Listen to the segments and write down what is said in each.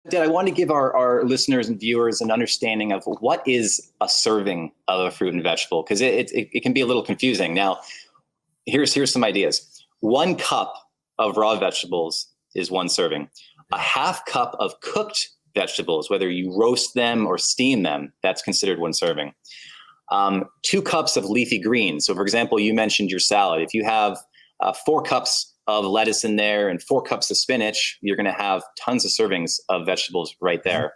Dad, I want to give our listeners and viewers an understanding of what is a serving of a fruit and vegetable, because it can be a little confusing. Now, here's some ideas. 1 cup of raw vegetables is 1 serving. A half cup of cooked vegetables, whether you roast them or steam them, that's considered 1 serving. 2 cups of leafy greens. So for example, you mentioned your salad. If you have 4 cups of lettuce in there and 4 cups of spinach, you're going to have tons of servings of vegetables right there.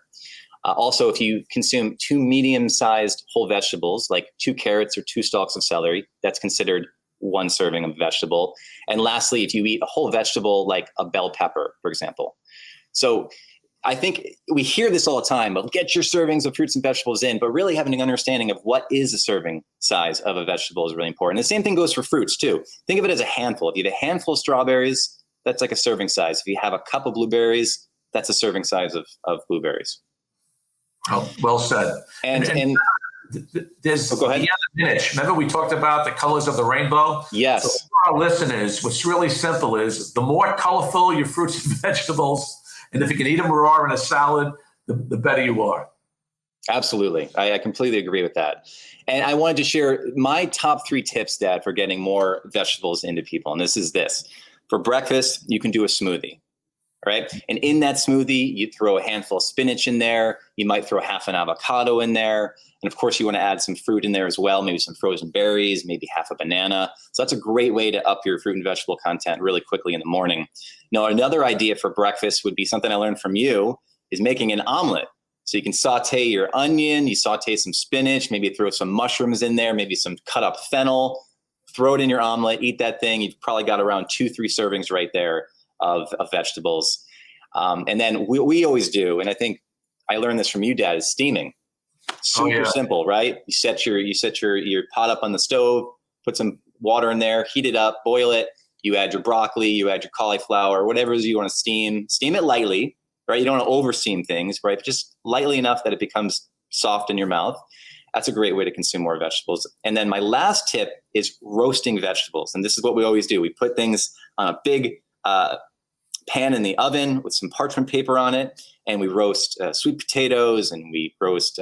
Also, if you consume 2 medium-sized whole vegetables, like 2 carrots or 2 stalks of celery, that's considered 1 serving of vegetable. And lastly, if you eat a whole vegetable like a bell pepper, for example. So I think we hear this all the time, but get your servings of fruits and vegetables in, but really having an understanding of what is a serving size of a vegetable is really important. The same thing goes for fruits too. Think of it as a handful. If you have a handful of strawberries, that's like a serving size. If you have a cup of blueberries, that's a serving size of blueberries. Oh, well said. And there's go ahead. The other niche. Remember we talked about the colors of the rainbow? Yes. So for our listeners, what's really simple is the more colorful your fruits and vegetables, and if you can eat them raw in a salad, the better you are. Absolutely. I completely agree with that. And I wanted to share my top 3 tips, Dad, for getting more vegetables into people. And this is this. For breakfast, you can do a smoothie, right? And in that smoothie, you throw a handful of spinach in there. You might throw half an avocado in there. And of course, you want to add some fruit in there as well, maybe some frozen berries, maybe half a banana. So that's a great way to up your fruit and vegetable content really quickly in the morning. Now, another idea for breakfast would be something I learned from you, is making an omelet. So you can saute your onion, you saute some spinach, maybe throw some mushrooms in there, maybe some cut up fennel, throw it in your omelet, eat that thing. You've probably got around 2-3 servings right there of vegetables. And then we always do, and I think I learned this from you, Dad, is steaming. Super simple, right? You set your pot up on the stove, put some water in there, heat it up, boil it. You add your broccoli, you add your cauliflower, whatever it is you want to steam. Steam it lightly, right? You don't want to over steam things, right? But just lightly enough that it becomes soft in your mouth. That's a great way to consume more vegetables. And then my last tip is roasting vegetables. And this is what we always do. We put things on a big pan in the oven with some parchment paper on it, and we roast sweet potatoes, and we roast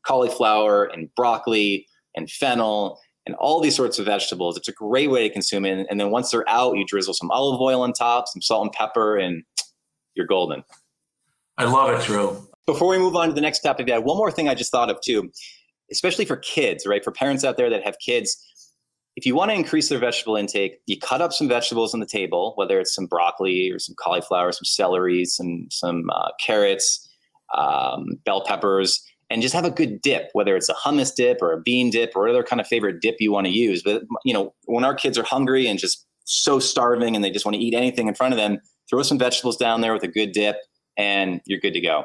cauliflower and broccoli and fennel and all these sorts of vegetables. It's a great way to consume it. And then once they're out, you drizzle some olive oil on top, some salt and pepper, and you're golden. I love it, Drew. Before we move on to the next topic, Dad, one more thing I just thought of too, especially for kids, right? For parents out there that have kids, if you want to increase their vegetable intake, you cut up some vegetables on the table, whether it's some broccoli or some cauliflower, some celery, some carrots, bell peppers, and just have a good dip, whether it's a hummus dip or a bean dip or whatever kind of favorite dip you want to use. But, you know, when our kids are hungry and just so starving and they just want to eat anything in front of them, throw some vegetables down there with a good dip and you're good to go.